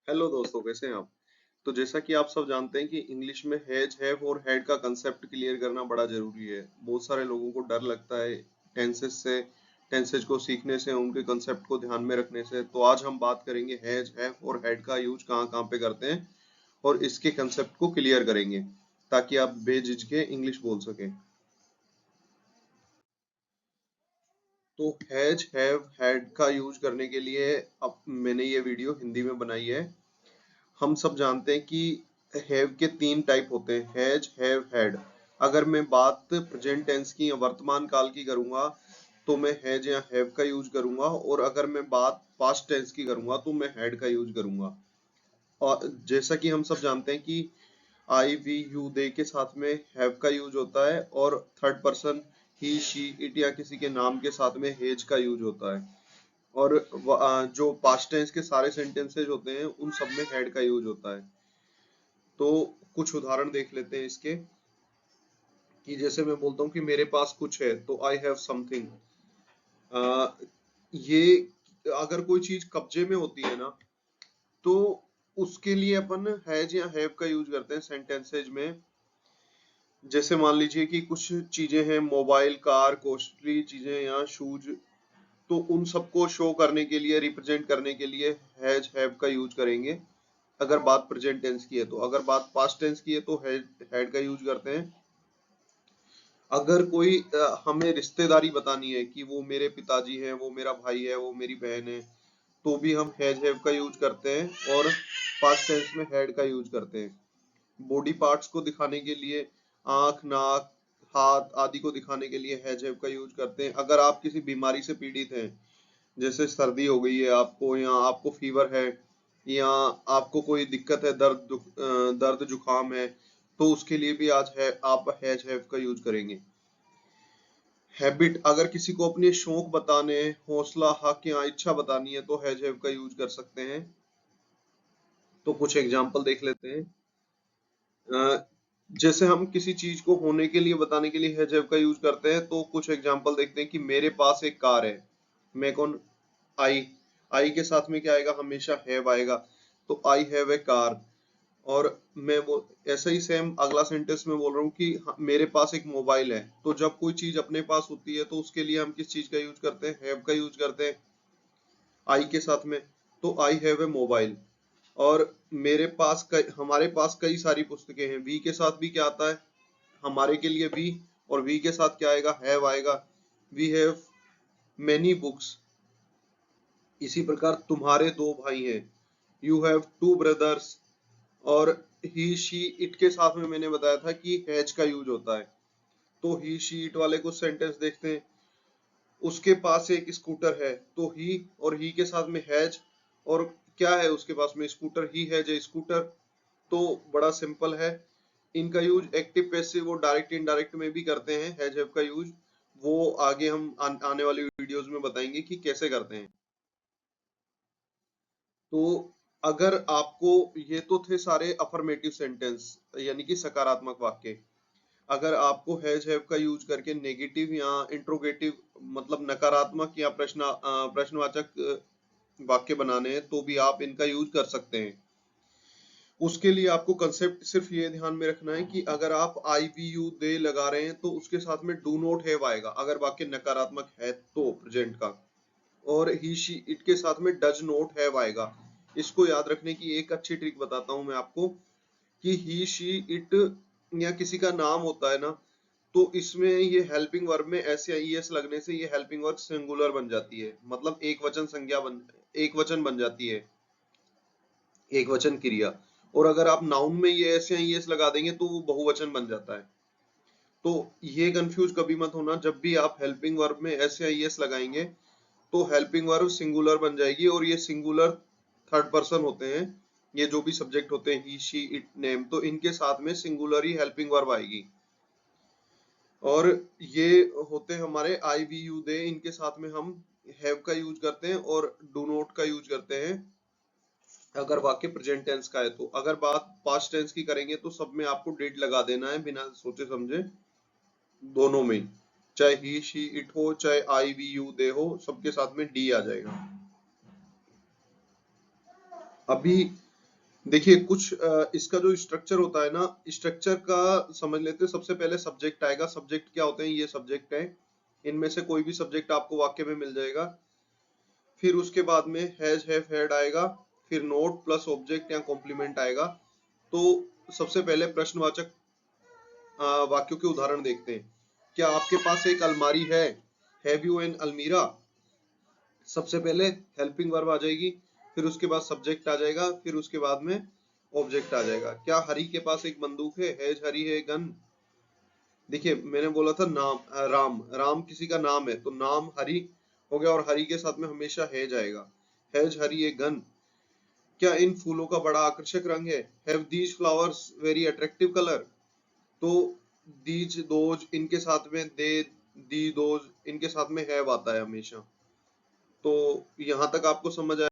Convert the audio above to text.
Hello दोस्तों, कैसे हैं आप? तो जैसा कि आप सब जानते हैं कि इंग्लिश में हैज, हैव और हैड का कंसेप्ट क्लियर करना बड़ा जरूरी है। बहुत सारे लोगों को डर लगता है टेंसेस से, टेंसेस को सीखने से, उनके कंसेप्ट को ध्यान में रखने से। तो आज हम बात करेंगे हैज, हैव और हैड का यूज कहाँ कहाँ पे करते हैं और इसके कंसेप्ट को क्लियर करेंगे ताकि आप बेझिझके इंग्लिश बोल सकें। तो हैज, हैव, हैड का यूज करने के लिए अब मैंने ये वीडियो हिंदी में बनाई है। हम सब जानते हैं कि हैव के तीन टाइप होते हैं, हैज, हैव, हैड। अगर मैं बात प्रेजेंट टेंस की या वर्तमान काल की करूंगा तो मैं हैज या हैव का यूज करूंगा, और अगर मैं बात पास्ट टेंस की करूंगा तो मैं हैड का यूज करूंगा। और जैसा कि हम सब जानते हैं कि आई, वी, यू, दे के साथ में हैव का यूज होता है, और third person he, she, it या किसी के नाम के साथ में हैज का यूज होता है। और जो पास्ट टेंस के सारे सेंटेंसेज होते हैं उन सब में हैड का यूज होता है। तो कुछ उदाहरण देख लेते हैं इसके, कि जैसे मैं बोलता हूँ कि मेरे पास कुछ है, तो आई हैव समथिंग। ये अगर कोई चीज कब्जे में होती है ना, तो उसके लिए अपन हैज या हैव का यूज करते हैं सेंटेंसेज में। जैसे मान लीजिए कि कुछ चीजें हैं, मोबाइल, कार, कॉस्टली चीजें या शूज, तो उन सबको शो करने के लिए, रिप्रेजेंट करने के लिए हैज, हैव का यूज करेंगे अगर बात प्रेजेंट टेंस की है। तो अगर बात पास्ट टेंस की है तो हैड का यूज करते हैं। अगर कोई हमें रिश्तेदारी बतानी है कि वो मेरे पिताजी हैं, वो मेरा भाई है, वो मेरी बहन है, तो भी हम हैज, हैव का यूज करते हैं और पास्ट टेंस में हैड का यूज करते हैं। बॉडी पार्ट्स को दिखाने के लिए, आंख, नाक, हाथ आदि को दिखाने के लिए हैज, हैव का यूज करते हैं। अगर आप किसी बीमारी से पीड़ित हैं, जैसे सर्दी हो गई है आपको, या आपको फीवर है, या आपको कोई दिक्कत है, दर्द जुकाम है, तो उसके लिए भी आज है आप हैज, हैव का यूज करेंगे। हैबिट, अगर किसी को अपने शौक बताने, हौसला, हक या इच्छा बतानी है तो हैज, हैव का यूज कर सकते हैं। तो कुछ एग्जांपल देख लेते हैं। जैसे हम किसी चीज को होने के लिए बताने के लिए हैज, हैव का यूज करते हैं, तो कुछ एग्जांपल देखते हैं कि मेरे पास एक कार है। मैं कौन? आई। आई के साथ में क्या आएगा? हमेशा हैव आएगा। तो आई हैव ए कार। और मैं वो ऐसा ही सेम अगला सेंटेंस में बोल रहा हूँ कि मेरे पास एक मोबाइल है। तो जब कोई चीज अपने पास होती है तो उसके लिए हम किस चीज का यूज करते हैं? हैव का यूज करते हैं आई के साथ में। तो आई हैव ए मोबाइल। और हमारे पास कई सारी पुस्तकें हैं, वी के साथ भी क्या आता है? हमारे के लिए वी, और वी के साथ क्या आएगा? हैव आएगा। We have many books. इसी प्रकार तुम्हारे दो भाई हैं, यू हैव टू ब्रदर्स। और ही, शी, इट के साथ में मैंने बताया था कि हैज का यूज होता है। तो ही, शी, इट वाले कुछ सेंटेंस देखते हैं। उसके पास एक स्कूटर है, तो ही और ही के साथ में हैज, और क्या है उसके पास में? Scooter. He has a scooter. तो बड़ा सिंपल है। इनका यूज एक्टिव, पैसिव और डायरेक्ट, इनडायरेक्ट में भी करते हैं हैज, हैव का यूज। वो आगे हम आने वाली वीडियोस में बताएंगे कि कैसे करते हैं। तो अगर आपको, ये तो थे सारे अफर्मेटिव सेंटेंस, यानी कि सकारात्मक वाक्य। अगर आपको हैज, हैव का यूज करके नेगेटिव या इंट्रोगेटिव, मतलब नकारात्मक या प्रश्नवाचक वाक्य बनाने हैं तो भी आप इनका यूज कर सकते हैं। उसके लिए आपको कंसेप्ट सिर्फ ये ध्यान में रखना है कि अगर आप आई, वी, यू, दे लगा रहे हैं तो उसके साथ में डू नॉट हैव आएगा अगर वाक्य नकारात्मक है तो, प्रेजेंट का। और ही, शी, इट के साथ में डज नॉट हैव आएगा। इसको याद रखने की एक अच्छी ट्रिक बताता हूं मैं आपको, कि ही, शी, इट या किसी का नाम होता है ना, तो इसमें ये हेल्पिंग वर्ब में एस या ईएस लगने से ये हेल्पिंग वर्ब सिंगुलर बन जाती है, मतलब एक वचन बन जाती है, एक वचन क्रिया। और अगर आप नाउन में ये एस या ईएस लगा देंगे तो वो बहुवचन बन जाता है। तो ये कंफ्यूज कभी मत होना, जब भी आप हेल्पिंग वर्ब में एस या ईएस लगाएंगे तो हेल्पिंग वर्ब सिंगुलर बन जाएगी, और ये सिंगुलर थर्ड पर्सन होते हैं। ये जो भी सब्जेक्ट होते हैं, ही, शी, इट, नेम, तो इनके साथ में सिंगुलर ही हेल्पिंग वर्ब आएगी। और ये होते हैं हमारे आई, वी, यू, दे, इनके साथ में हम हैव का यूज करते हैं और डू नॉट का यूज करते हैं अगर वाक्य प्रेजेंट टेंस का है। तो अगर बात पास्ट टेंस की करेंगे तो सब में आपको डिड लगा देना है बिना सोचे समझे, दोनों में, चाहे ही, शी, इट हो, चाहे आई, वी, यू, दे हो, सबके साथ में डी आ जाएगा। अभी देखिए कुछ इसका जो स्ट्रक्चर होता है ना, स्ट्रक्चर का समझ लेते हैं। सबसे पहले सब्जेक्ट आएगा। सब्जेक्ट क्या होते हैं? ये सब्जेक्ट है, इनमें से कोई भी सब्जेक्ट आपको वाक्य में मिल जाएगा। फिर उसके बाद में हैज हैव हैड आएगा, फिर नोट प्लस ऑब्जेक्ट या कॉम्प्लीमेंट आएगा। तो सबसे पहले प्रश्नवाचक वाक्यों के उदाहरण देखते हैं। क्या आपके पास एक अलमारी है? हैव यू एन अलमीरा? सबसे पहले हेल्पिंग वर्ब आ जाएगी, फिर उसके बाद सब्जेक्ट आ जाएगा, फिर उसके बाद में ऑब्जेक्ट आ जाएगा। क्या हरी के पास एक बंदूक है? हैज हरी है गन? देखिए मैंने बोला था नाम, राम, राम किसी का नाम है तो नाम हरी हो गया, और हरी के साथ में हमेशा हैज आएगा। Has Hari a gun? क्या इन फूलों का बड़ा आकर्षक रंग है? Have these flowers very attractive colour? तो दीज दोज इनके साथ में दे, दी दोज इनके साथ में हैव आता है हमेशा। तो यहाँ तक आपको समझ आया?